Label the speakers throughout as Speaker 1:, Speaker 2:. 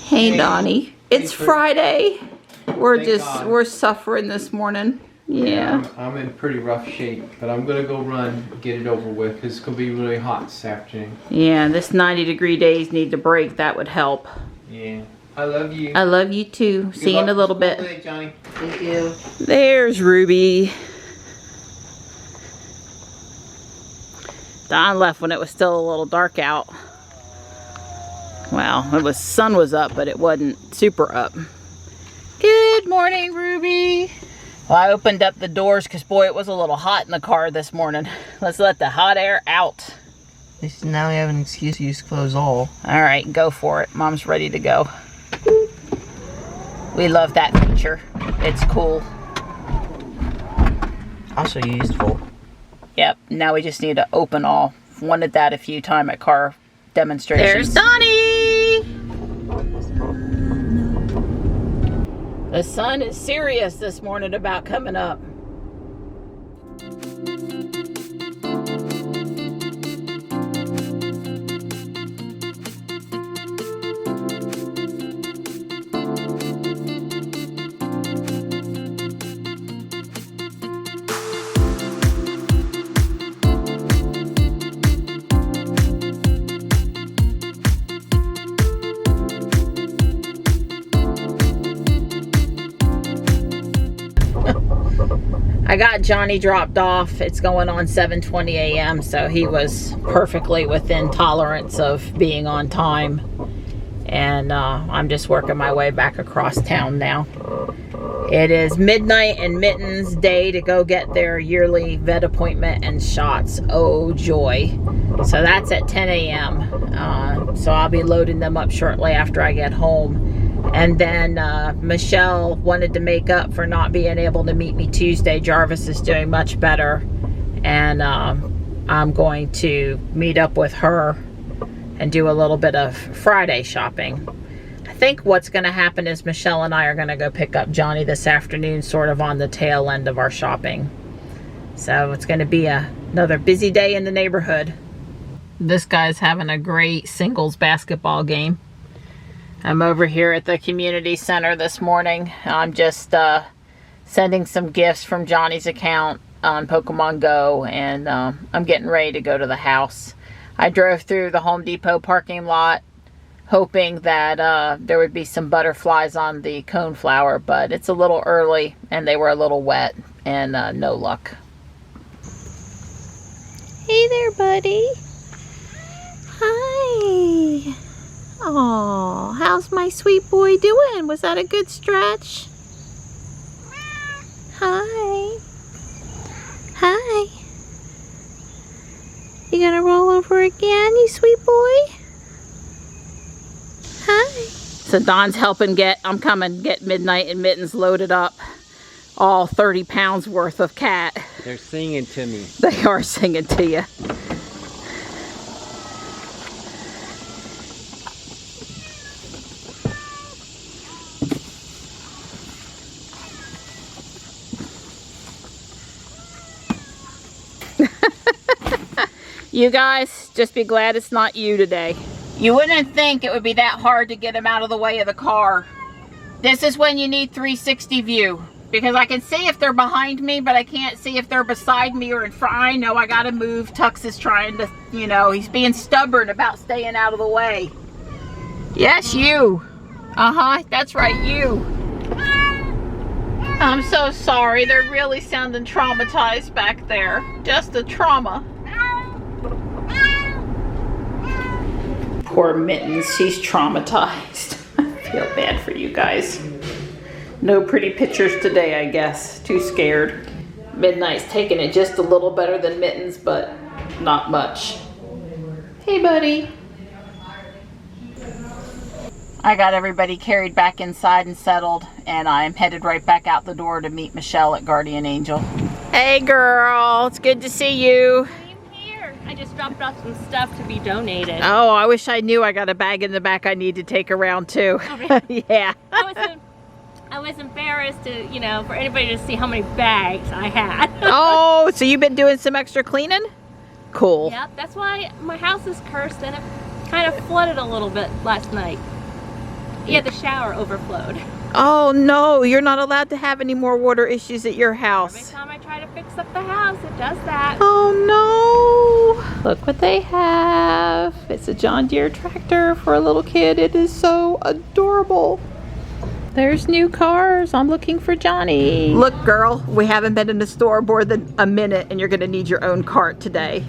Speaker 1: Hey Donnie, it's Friday. We're suffering this morning. Yeah.
Speaker 2: I'm in pretty rough shape, but I'm gonna go run, get it over with, because it's gonna be really hot this afternoon.
Speaker 1: Yeah, this 90-degree days need to break. That would help.
Speaker 2: Yeah. I love you.
Speaker 1: I love you too. See you in a little bit.
Speaker 2: Today, Johnny.
Speaker 1: Thank you. There's Ruby. Don left when it was still a little dark out. Well, sun was up, but it wasn't super up. Good morning, Ruby. Well, I opened up the doors because, boy, it was a little hot in the car this morning. Let's let the hot air out.
Speaker 3: At least now we have an excuse to use clothes all.
Speaker 1: All right, go for it. Mom's ready to go. We love that feature. It's cool.
Speaker 3: Also useful.
Speaker 1: Yep, now we just need to open all. Wanted that a few times at car demonstrations. There's Donnie! The sun is serious this morning about coming up. I got Johnny dropped off. It's going on 7:20 a.m. so he was perfectly within tolerance of being on time. And I'm just working my way back across town now. It is Midnight and Mittens Day to go get their yearly vet appointment and shots. Oh joy. So that's at 10 a.m. So I'll be loading them up shortly after I get home. And then Michelle wanted to make up for not being able to meet me Tuesday. Jarvis is doing much better. And I'm going to meet up with her and do a little bit of Friday shopping. I think what's going to happen is Michelle and I are going to go pick up Johnny this afternoon, sort of on the tail end of our shopping. So it's going to be another busy day in the neighborhood. This guy's having a great singles basketball game. I'm over here at the community center this morning. I'm just sending some gifts from Johnny's account on Pokemon Go, and I'm getting ready to go to the house. I drove through the Home Depot parking lot hoping that there would be some butterflies on the coneflower, but it's a little early and they were a little wet, and no luck. Hey there, buddy. Hi. Oh, how's my sweet boy doing? Was that a good stretch? Hi. Hi. You gonna roll over again, you sweet boy? Hi. So Don's helping I'm coming get Midnight and Mittens loaded up. All 30 pounds worth of cat.
Speaker 2: They're singing to me.
Speaker 1: They are singing to you. You guys, just be glad it's not you today. You wouldn't think it would be that hard to get them out of the way of the car. This is when you need 360 view, because I can see if they're behind me, but I can't see if they're beside me or in front. I know I gotta move. Tux is trying to, he's being stubborn about staying out of the way. Yes, you. That's right, you. I'm so sorry. They're really sounding traumatized back there. Just a trauma. Poor Mittens, she's traumatized. I feel bad for you guys. No pretty pictures today, I guess. Too scared. Midnight's taking it just a little better than Mittens, but not much. Hey, buddy. I got everybody carried back inside and settled, and I'm headed right back out the door to meet Michelle at Guardian Angel. Hey, girl. It's good to see you.
Speaker 4: I just dropped off some stuff to be donated.
Speaker 1: Oh, I wish I knew I got a bag in the back I need to take around too.
Speaker 4: Oh, really?
Speaker 1: Yeah.
Speaker 4: I was embarrassed to, for anybody to see how many bags I had.
Speaker 1: Oh, so you've been doing some extra cleaning? Cool.
Speaker 4: Yep, that's why my house is cursed and it kind of flooded a little bit last night. Yeah, the shower overflowed.
Speaker 1: Oh no, you're not allowed to have any more water issues at your
Speaker 4: Every
Speaker 1: house.
Speaker 4: time I try to fix up the house, it does that.
Speaker 1: Oh no! Look what they have. It's a John Deere tractor for a little kid. It is so adorable. There's new cars. I'm looking for Johnny. Look, girl, we haven't been in the store more than a minute and you're gonna need your own cart today.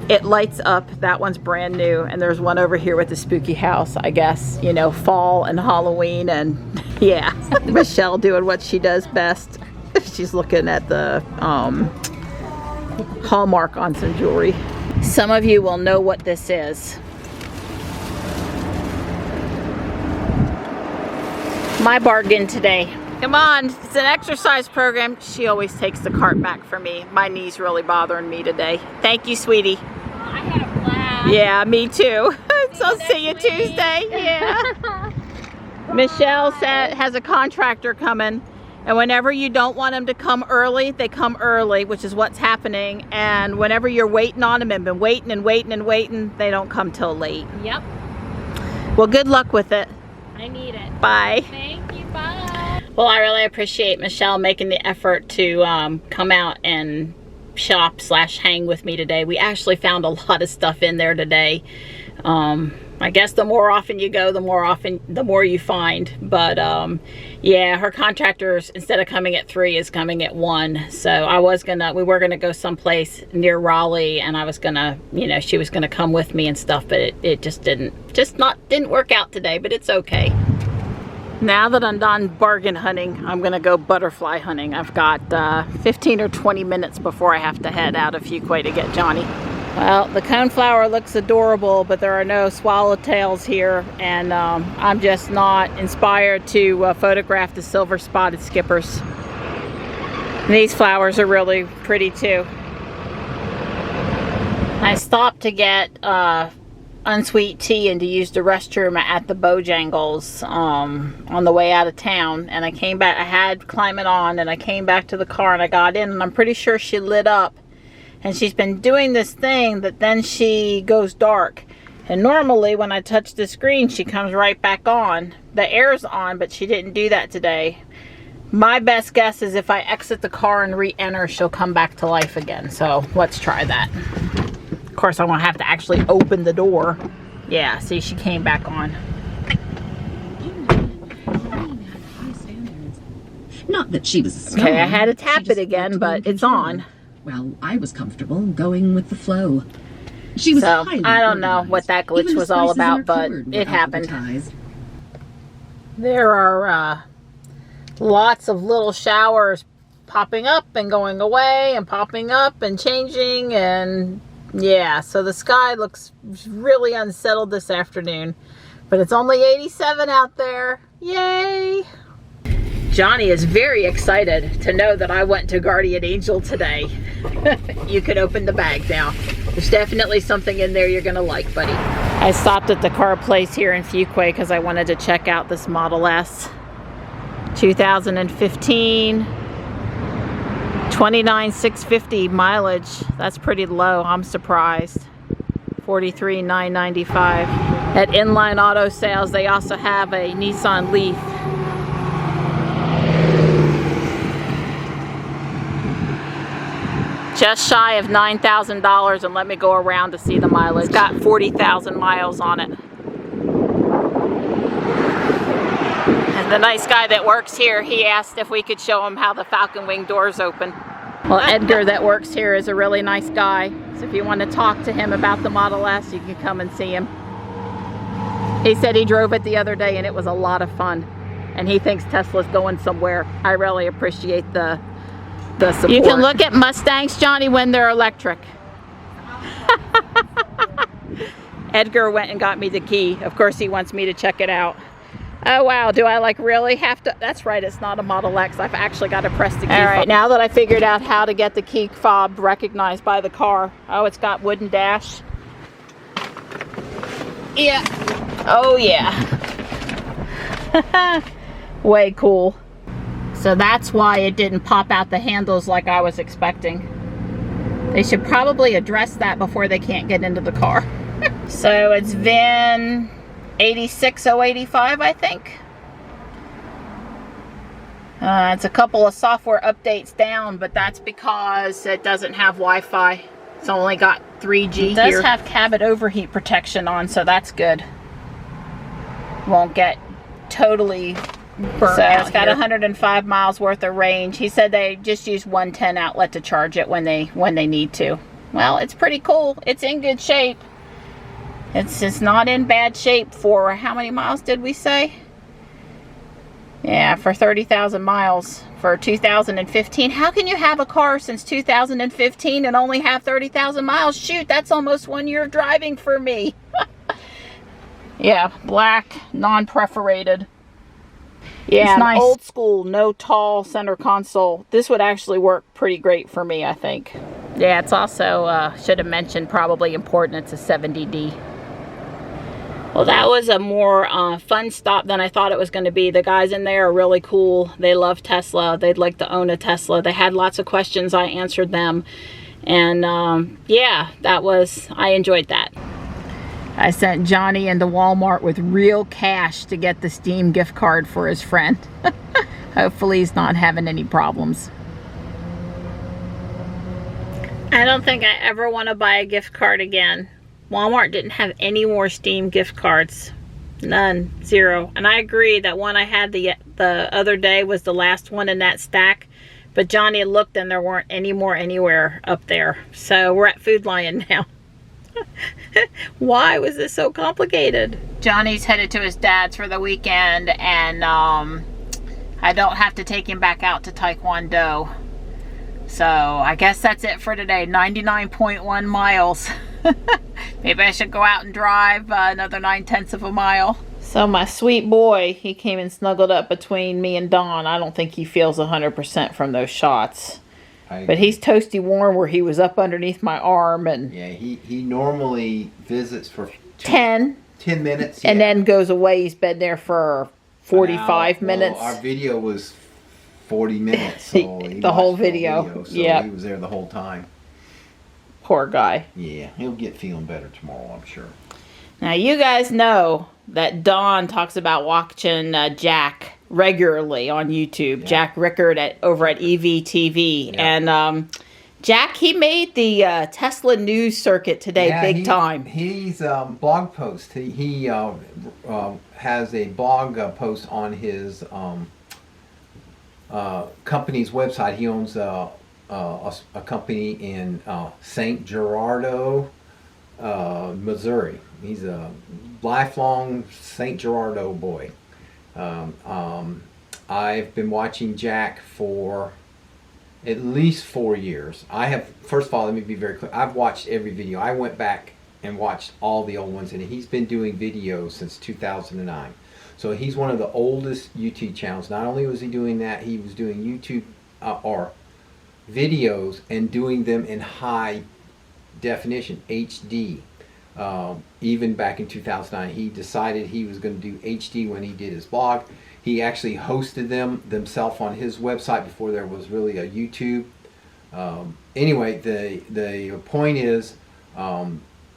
Speaker 1: It lights up. That one's brand new. And there's one over here with the spooky house, I guess. You know, fall and Halloween and yeah. Michelle doing what she does best. She's looking at the Hallmark on some jewelry. Some of you will know what this is. My bargain today. Come on, it's an exercise program. She always takes the cart back for me. My knee's really bothering me today. Thank you, sweetie.
Speaker 4: I had a blast.
Speaker 1: Yeah, me too. So see you Tuesday. Yeah. Michelle has a contractor coming, and whenever you don't want them to come early, they come early, which is what's happening. And whenever you're waiting on them and been waiting and waiting and waiting, they don't come till late.
Speaker 4: Yep.
Speaker 1: Well, good luck with it.
Speaker 4: I need it.
Speaker 1: Bye.
Speaker 4: Thank you. Bye.
Speaker 1: Well, I really appreciate Michelle making the effort to come out and shop / hang with me today. We actually found a lot of stuff in there today. I guess the more often you go, the more you find. But yeah, her contractors, instead of coming at 3, is coming at 1. So we were gonna go someplace near Raleigh, and I was gonna, you know, she was gonna come with me and stuff, but it just didn't work out today. But it's okay. Now that I'm done bargain hunting, I'm gonna go butterfly hunting. I've got 15 or 20 minutes before I have to head out of Fuquay to get Johnny. Well, the coneflower looks adorable, but there are no swallowtails here, and I'm just not inspired to photograph the silver spotted skippers. And these flowers are really pretty too. I stopped to get unsweet tea and to use the restroom at the Bojangles on the way out of town, and I came back. I had Climate on, and I came back to the car and I got in, and I'm pretty sure she lit up. And she's been doing this thing that then she goes dark. And normally when I touch the screen, she comes right back on. The air's on, but she didn't do that today. My best guess is if I exit the car and re-enter, she'll come back to life again. So let's try that. Of course, I'm gonna have to actually open the door. Yeah, see, she came back on.
Speaker 5: Not that she was
Speaker 1: Okay, I had to tap it again, but it's on.
Speaker 5: Well, I was comfortable going with the flow. She was
Speaker 1: So,
Speaker 5: highly
Speaker 1: I don't know
Speaker 5: organized.
Speaker 1: what that glitch
Speaker 5: Even the
Speaker 1: was all
Speaker 5: spices in
Speaker 1: about,
Speaker 5: her
Speaker 1: but
Speaker 5: cupboard were
Speaker 1: it happened.
Speaker 5: alphabetized.
Speaker 1: There are lots of little showers popping up and going away and popping up and changing, and yeah, so the sky looks really unsettled this afternoon, but it's only 87 out there. Yay! Johnny is very excited to know that I went to Guardian Angel today. You can open the bag now. There's definitely something in there you're gonna like, buddy. I stopped at the car place here in Fuquay because I wanted to check out this Model S. 2015. 29,650 mileage. That's pretty low. I'm surprised. 43,995. At Inline Auto Sales, they also have a Nissan Leaf. Just shy of $9,000, and let me go around to see the mileage. It's got 40,000 miles on it. And the nice guy that works here, he asked if we could show him how the Falcon Wing doors open. Well, Edgar that works here is a really nice guy. So if you want to talk to him about the Model S, you can come and see him. He said he drove it the other day and it was a lot of fun. And he thinks Tesla's going somewhere. I really appreciate the support. You can look at Mustangs, Johnny, when they're electric. Edgar went and got me the key. Of course, he wants me to check it out. Oh, wow. Do I really have to? That's right. It's not a Model X. I've actually got to press the key. All right. Now that I figured out how to get the key fob recognized by the car. Oh, it's got wooden dash. Yeah. Oh, yeah. Way cool. So that's why it didn't pop out the handles like I was expecting. They should probably address that before they can't get into the car. So it's VIN 86085, I think. It's a couple of software updates down, but that's because it doesn't have Wi-Fi. It's only got 3G here. It does have cabin overheat protection on, so that's good. Won't get totally burnt out. It's got 105 miles worth of range. He said they just use 110 outlet to charge it when they need to. Well, it's pretty cool. It's in good shape. It's not in bad shape for, how many miles did we say? Yeah, for 30,000 miles for 2015. How can you have a car since 2015 and only have 30,000 miles? Shoot, that's almost 1 year of driving for me. Yeah, black, non-perforated. Yeah, nice. Old school, no tall center console. This would actually work pretty great for me, I think. Yeah, it's also, should have mentioned, probably important, it's a 70D. Well, that was a more fun stop than I thought it was going to be. The guys in there are really cool. They love Tesla. They'd like to own a Tesla. They had lots of questions. I answered them. And yeah, I enjoyed that. I sent Johnny into Walmart with real cash to get the Steam gift card for his friend. Hopefully he's not having any problems. I don't think I ever want to buy a gift card again. Walmart didn't have any more Steam gift cards. None. Zero. And I agree that one I had the other day was the last one in that stack. But Johnny looked and there weren't any more anywhere up there. So we're at Food Lion now. Why was this so complicated? Johnny's headed to his dad's for the weekend, and I don't have to take him back out to Taekwondo. So I guess that's it for today. 99.1 miles. Maybe I should go out and drive another 9/10 of a mile. So my sweet boy, he came and snuggled up between me and Dawn. I don't think he feels 100% from those shots. But he's toasty warm where he was up underneath my arm. And
Speaker 2: yeah, he normally visits for
Speaker 1: 10
Speaker 2: minutes.
Speaker 1: And then goes away. He's been there for 45 minutes.
Speaker 2: Well, our video was 40 minutes. So
Speaker 1: the whole video.
Speaker 2: So
Speaker 1: yeah.
Speaker 2: He was there the whole time.
Speaker 1: Poor guy.
Speaker 2: Yeah, he'll get feeling better tomorrow, I'm sure.
Speaker 1: Now, you guys know that Dawn talks about watching Jack regularly on YouTube. Yeah. Jack Rickard over at EVTV. Yeah. And Jack, he made the Tesla news circuit today, big time.
Speaker 2: He's blog post. He has a blog post on his company's website. He owns a company in St. Gerardo, Missouri. He's a lifelong St. Gerardo boy. I've been watching Jack for at least 4 years. First of all, let me be very clear. I've watched every video. I went back and watched all the old ones, and he's been doing videos since 2009. So he's one of the oldest YouTube channels. Not only was he doing that, he was doing YouTube or videos and doing them in high definition, HD. Even back in 2009, he decided he was going to do HD when he did his blog. He actually hosted them himself on his website before there was really a YouTube. Anyway, the point is,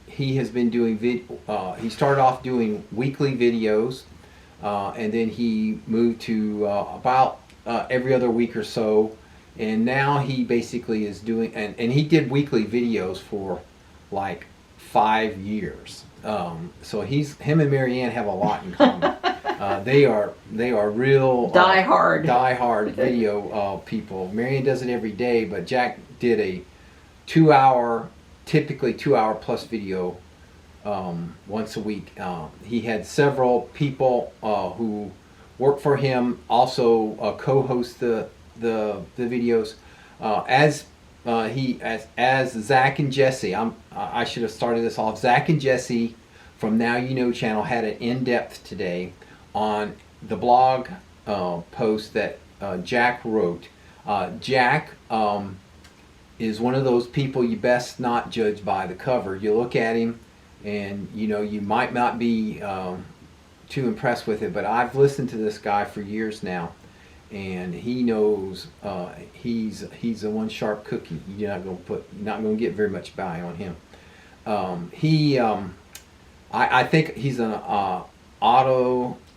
Speaker 2: he has been doing he started off doing weekly videos, and then he moved to about every other week or so, and now he basically is doing, and he did weekly videos for like 5 years. So him and Marianne have a lot in common. They are real die-hard video people. Marianne does it every day, but Jack did a 2-hour, typically 2-hour plus video once a week. He had several people who work for him also co-host the videos. As Zach and Jesse, I should have started this off. Zach and Jesse from Now You Know channel had an in-depth today on the blog post that Jack wrote. Jack is one of those people you best not judge by the cover. You look at him and you might not be too impressed with it, but I've listened to this guy for years now, and he knows he's a one sharp cookie. You're not going to get very much buy on him. I think he's an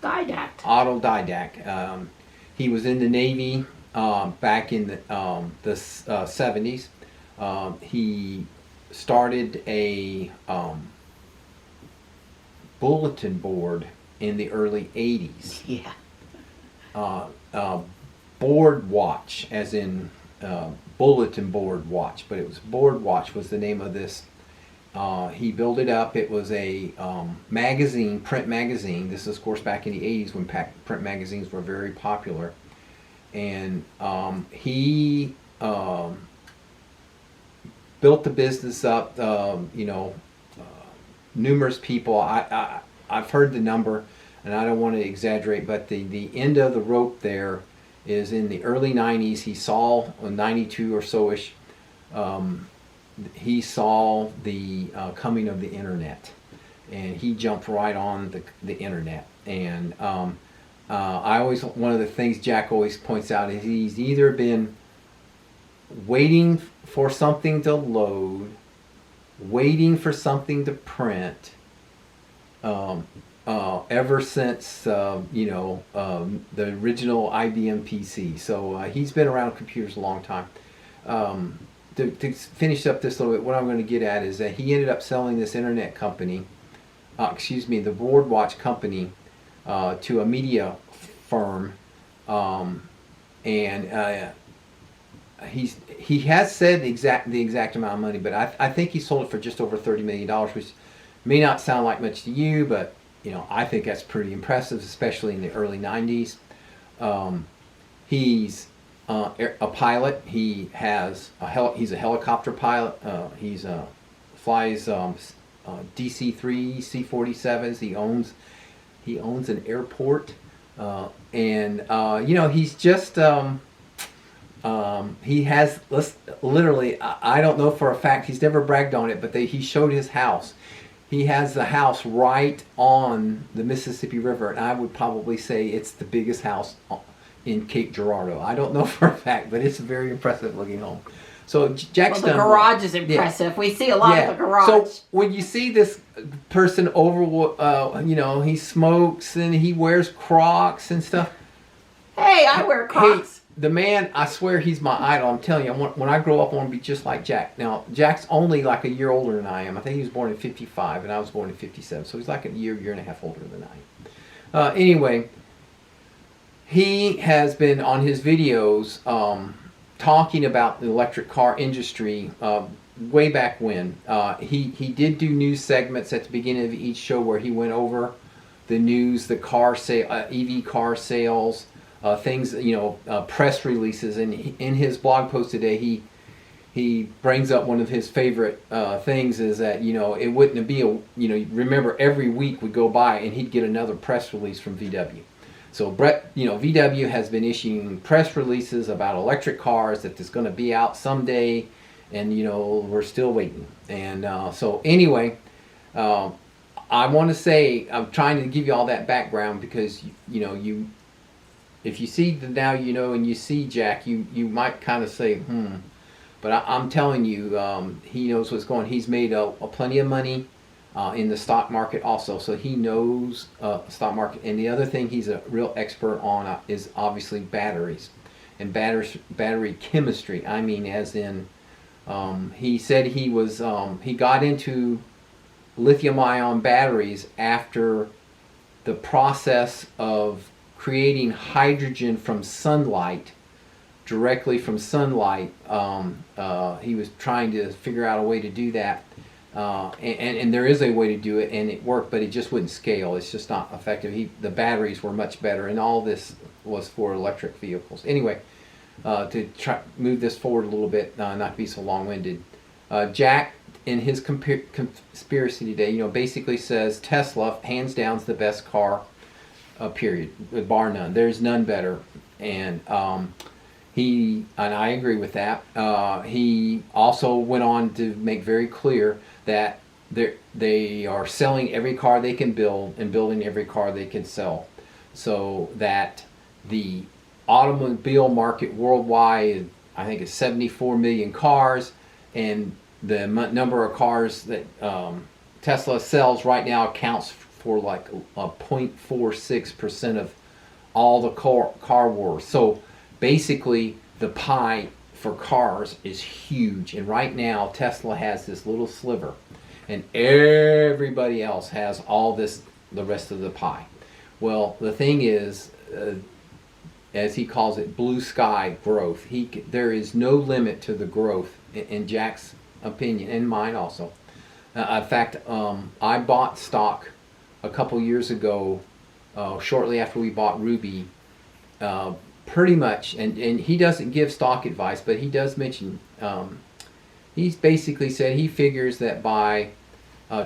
Speaker 2: autodidact. He was in the Navy back in the 70s. He started a bulletin board in the early 80s.
Speaker 1: Yeah.
Speaker 2: Board watch, as in bulletin board watch, but it was board watch was the name of this. He built it up. It was a magazine, print magazine. This is, of course, back in the 80s when print magazines were very popular. And he built the business up. Numerous people. I've heard the number, and I don't want to exaggerate, but the end of the rope there is in the early 90s. He saw 92 or so-ish. He saw the coming of the internet, and he jumped right on the internet. And one of the things Jack always points out is he's either been waiting for something to load, waiting for something to print, ever since the original IBM PC. So he's been around computers a long time. To finish up this little bit, what I'm going to get at is that he ended up selling this internet company, the board watch company, to a media firm, and he has said the exact amount of money, but I think he sold it for just over $30 million, which may not sound like much to you, but I think that's pretty impressive, especially in the early 90s. He's a pilot. He has he's a helicopter pilot. He's flies DC-3 C-47s. He owns an airport, and he's just he has literally. I don't know for a fact. He's never bragged on it, but he showed his house. He has the house right on the Mississippi River, and I would probably say it's the biggest house in Cape Girardeau. I don't know for a fact, but it's a very impressive looking home. So Jack's
Speaker 1: the garage is impressive. Yeah. We see a lot of the garage.
Speaker 2: So when you see this person he smokes and he wears Crocs and stuff.
Speaker 1: Hey, I wear Crocs.
Speaker 2: Hey, the man, I swear he's my idol. I'm telling you, when I grow up, I want to be just like Jack. Now, Jack's only like a year older than I am. I think he was born in 55, and I was born in 57. So he's like a year and a half older than I am. Anyway, he has been on his videos talking about the electric car industry way back when. He did do news segments at the beginning of each show where he went over the news, the car EV car sales, things, press releases. And in his blog post today, he brings up one of his favorite things is that, it wouldn't be remember every week would go by and he'd get another press release from VW. So VW has been issuing press releases about electric cars that is going to be out someday, and we're still waiting. And so anyway, I want to say I'm trying to give you all that background because if you see the now and you see Jack, you might kind of say but I'm telling you, he knows what's going on. He's made plenty of money in the stock market also, so he knows stock market. And the other thing he's a real expert on is obviously batteries and battery chemistry. I mean, as in he said he got into lithium-ion batteries after the process of creating hydrogen from sunlight, directly from sunlight. He was trying to figure out a way to do that. And there is a way to do it, and it worked, but it just wouldn't scale. It's just not effective. The batteries were much better, and all this was for electric vehicles. Anyway, to try move this forward a little bit, not to be so long-winded, Jack, in his conspiracy today, basically says Tesla, hands down, is the best car, period, bar none. There's none better, and I agree with that. He also went on to make very clear that they are selling every car they can build and building every car they can sell, so that the automobile market worldwide, I think, is 74 million cars, and the number of cars that Tesla sells right now accounts for like 0.46% of all the car wars. So basically the pie for cars is huge, and right now Tesla has this little sliver, and everybody else has all this, the rest of the pie. Well, the thing is, as he calls it, blue sky growth. There is no limit to the growth, in Jack's opinion, and mine also. In fact, I bought stock a couple years ago, shortly after we bought Ruby, pretty much, and he doesn't give stock advice, but he does mention, he's basically said he figures that by I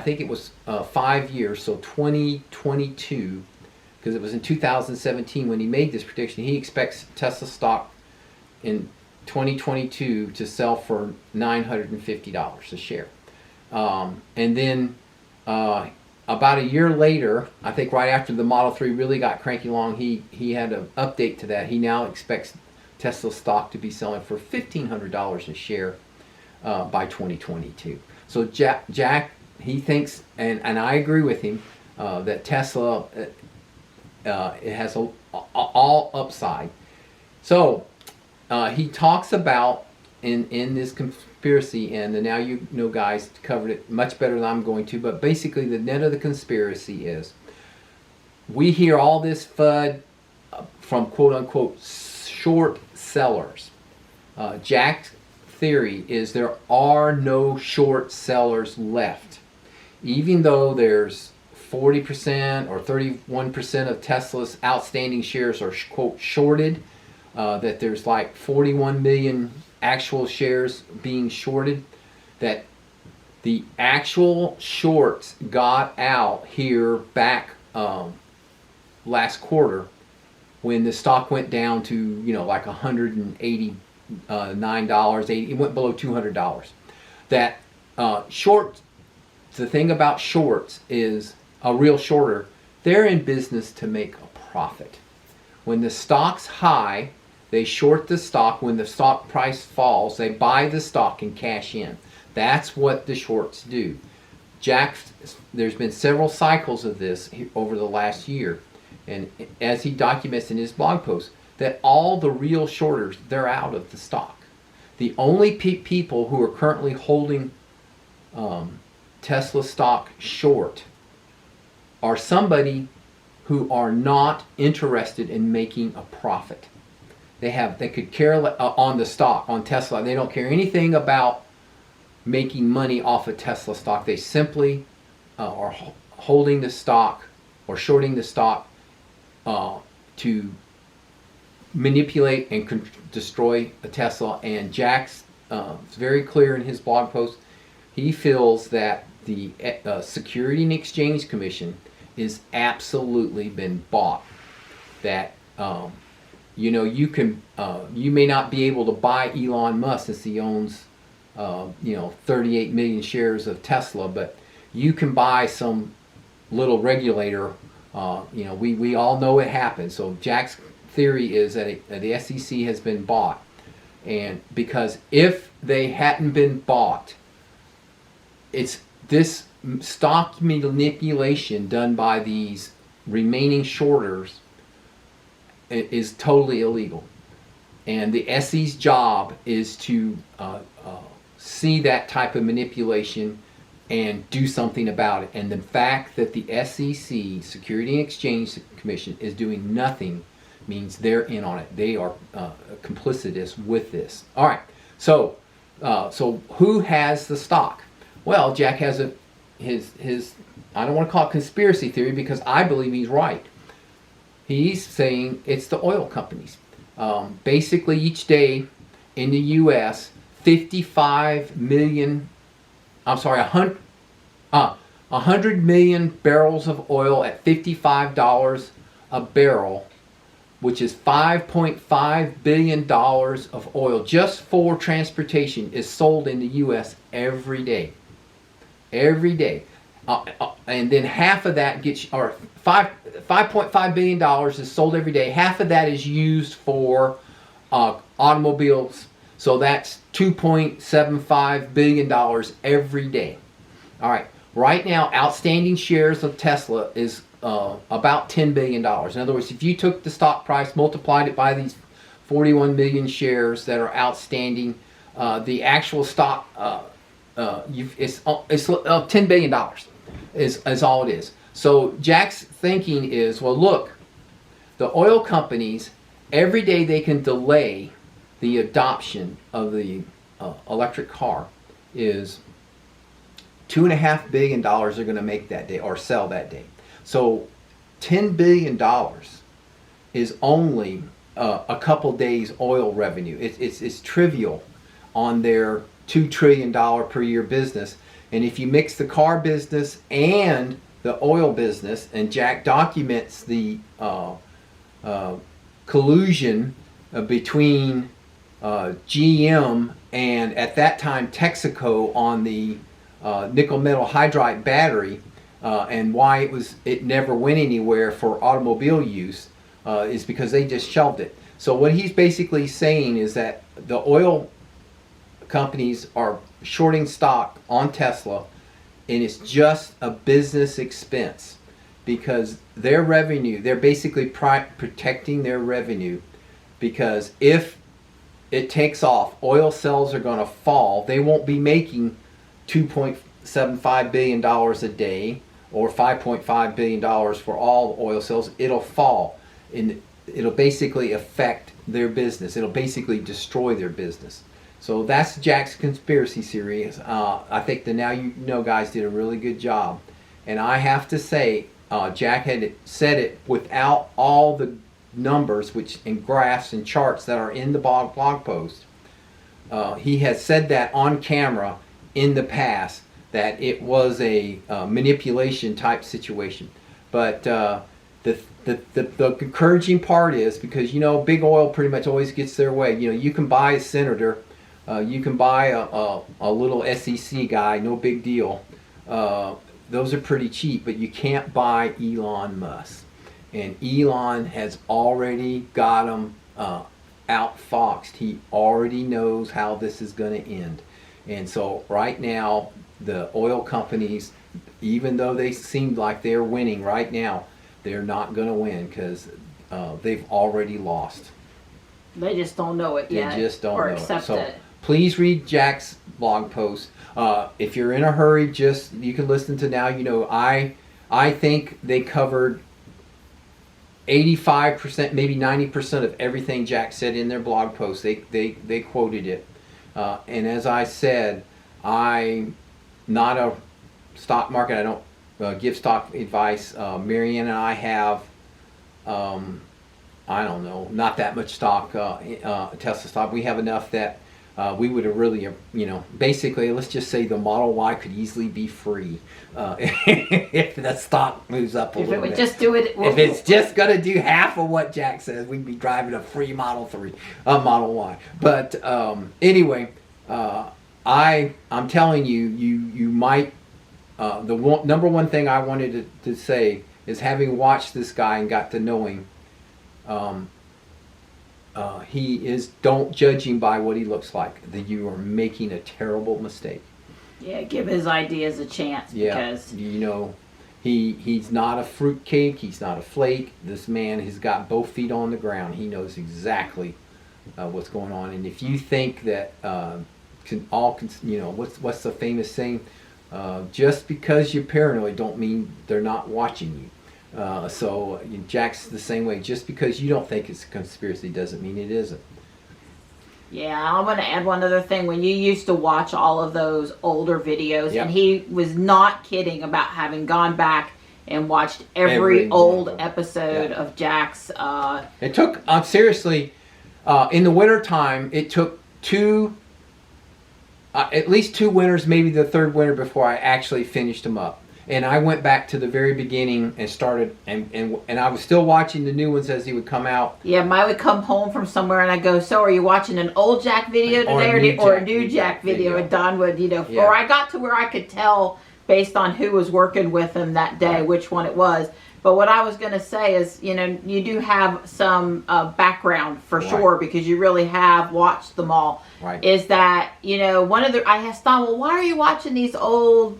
Speaker 2: think it was 5 years, so 2022, because it was in 2017 when he made this prediction, he expects Tesla stock in 2022 to sell for $950 a share. And then about a year later, I think right after the Model 3 really got cranky along, he had an update to that. He now expects Tesla stock to be selling for $1,500 a share by 2022. So Jack, he thinks, and I agree with him, that Tesla it has all upside. So he talks about in this conspiracy, and the Now You Know guys covered it much better than I'm going to, but basically the net of the conspiracy is we hear all this FUD from quote unquote short sellers. Jack's theory is there are no short sellers left. Even though there's 40% or 31% of Tesla's outstanding shares are quote shorted, that there's like 41 million actual shares being shorted, that the actual shorts got out here back last quarter when the stock went down to, like $189, it went below $200. That short, the thing about shorts is a real shorter, they're in business to make a profit. When the stock's high, they short the stock. When the stock price falls, they buy the stock and cash in. That's what the shorts do. There's been several cycles of this over the last year, and as he documents in his blog post, that all the real shorters, they're out of the stock. The only people who are currently holding Tesla stock short are somebody who are not interested in making a profit. They could care on the stock, on Tesla. They don't care anything about making money off of Tesla stock. They simply are holding the stock or shorting the stock to manipulate and destroy a Tesla. And Jack's very clear in his blog post. He feels that the Security and Exchange Commission is absolutely been bought. That you may not be able to buy Elon Musk since he owns 38 million shares of Tesla, but you can buy some little regulator. We all know it happens. So Jack's theory is that the SEC has been bought, and because if they hadn't been bought, it's this stock manipulation done by these remaining shorters is totally illegal. And the SEC's job is to see that type of manipulation and do something about it. And the fact that the SEC, Security and Exchange Commission, is doing nothing means they're in on it. They are complicitous with this. All right. So who has the stock? Well, Jack has his I don't want to call it conspiracy theory because I believe he's right. He's saying it's the oil companies. Basically, each day in the U.S., 100 million barrels of oil at $55 a barrel, which is $5.5 billion of oil just for transportation, is sold in the U.S. every day. Every day. And then half of that or $5.5 billion is sold every day. Half of that is used for automobiles. So that's $2.75 billion every day. All right. right now, outstanding shares of Tesla is about $10 billion. In other words, if you took the stock price, multiplied it by these 41 million shares that are outstanding, the actual stock it's $10 billion is all it is. So Jack's thinking is, well, look, the oil companies, every day they can delay the adoption of the electric car is $2.5 billion they're going to make that day or sell that day. So $10 billion is only a couple days oil revenue. It's trivial on their $2 trillion per year business. And if you mix the car business and the oil business, and Jack documents the collusion between GM and at that time Texaco on the nickel metal hydride battery, and why it never went anywhere for automobile use, is because they just shelved it. So what he's basically saying is that the oil companies are shorting stock on Tesla, and it's just a business expense because their revenue, they're basically protecting their revenue, because if it takes off, oil sales are going to fall. They won't be making $2.75 billion a day or $5.5 billion for all oil sales. It'll fall, and it'll basically affect their business. It'll basically destroy their business. So that's Jack's conspiracy theory. I think the Now You Know guys did a really good job. And I have to say, Jack had said it without all the numbers and graphs and charts that are in the blog post. He has said that on camera in the past, that it was a manipulation type situation. But the encouraging part is, because big oil pretty much always gets their way. You can buy a senator, you can buy a little SEC guy, no big deal. Those are pretty cheap, but you can't buy Elon Musk. And Elon has already got him outfoxed. He already knows how this is going to end. And so right now, the oil companies, even though they seem like they're winning right now, they're not going to win, because they've already lost.
Speaker 1: They just don't know it yet.
Speaker 2: They just don't
Speaker 1: or
Speaker 2: know
Speaker 1: accept
Speaker 2: it. So
Speaker 1: it.
Speaker 2: please read Jack's blog post. If you're in a hurry, you can listen to Now You Know. I think they covered 85%, maybe 90% of everything Jack said in their blog post. They quoted it. And as I said, I'm not a stock market. I don't give stock advice. Marianne and I have, I don't know, not that much stock, Tesla stock. We have enough that we would have really, basically, let's just say the Model Y could easily be free if the stock moves up a little bit.
Speaker 1: If it would just do it.
Speaker 2: If it's just going to do half of what Jack says, we'd be driving a free Model 3, Model Y. But anyway, I'm telling you, you might, number one thing I wanted to say is, having watched this guy and got to know him, don't judge him by what he looks like. That you are making a terrible mistake.
Speaker 1: Yeah, give his ideas a chance.
Speaker 2: Yeah,
Speaker 1: because
Speaker 2: he's not a fruitcake. He's not a flake. This man has got both feet on the ground. He knows exactly what's going on. And if you think that what's the famous saying? Just because you're paranoid don't mean they're not watching you. So Jack's the same way. Just because you don't think it's a conspiracy doesn't mean it isn't.
Speaker 1: Yeah, I want to add one other thing. When you used to watch all of those older videos,
Speaker 2: Yep.
Speaker 1: and he was not kidding about having gone back and watched every old episode of Jack's.
Speaker 2: It took, seriously, in the wintertime, it took at least two winters, maybe the third winter, before I actually finished them up. And I went back to the very beginning and started, and I was still watching the new ones as he would come out.
Speaker 1: Yeah, I would come home from somewhere and I go, so are you watching an old Jack video today or a new Jack video? And Don would,
Speaker 2: Yeah.
Speaker 1: or I got to where I could tell based on who was working with him that day, which one it was. But what I was going to say is, you do have some background for sure, because you really have watched them all.
Speaker 2: Right.
Speaker 1: Is that, I asked Don, well, why are you watching these old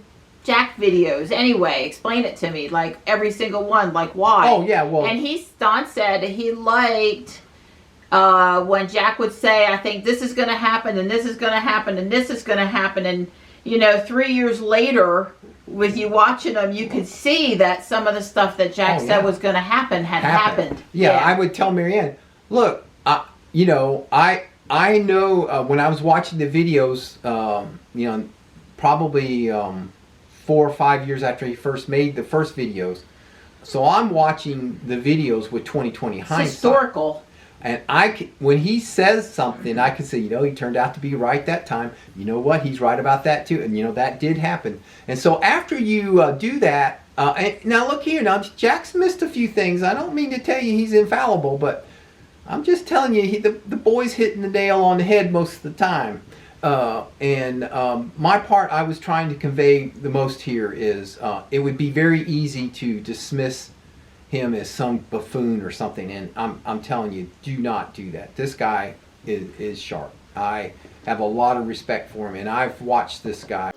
Speaker 1: Jack videos anyway? Explain it to me, like every single one, like why?
Speaker 2: Oh yeah, well,
Speaker 1: And Don said he liked when Jack would say, I think this is going to happen, and this is going to happen, and this is going to happen, and 3 years later, with you watching them, you could see that some of the stuff that Jack said was going to happen had happened.
Speaker 2: Yeah, I would tell Marianne, look, I know when I was watching the videos, probably 4 or 5 years after he first made the first videos. So I'm watching the videos with 20/20 hindsight.
Speaker 1: Historical.
Speaker 2: And when he says something, I can say, he turned out to be right that time. You know what? He's right about that too. And that did happen. And so after you do that, and now look here. Now Jack's missed a few things. I don't mean to tell you he's infallible, but I'm just telling you, the boy's hitting the nail on the head most of the time. My part I was trying to convey the most here is it would be very easy to dismiss him as some buffoon or something, and I'm telling you, do not do that. This guy is sharp. I have a lot of respect for him, and I've watched this guy.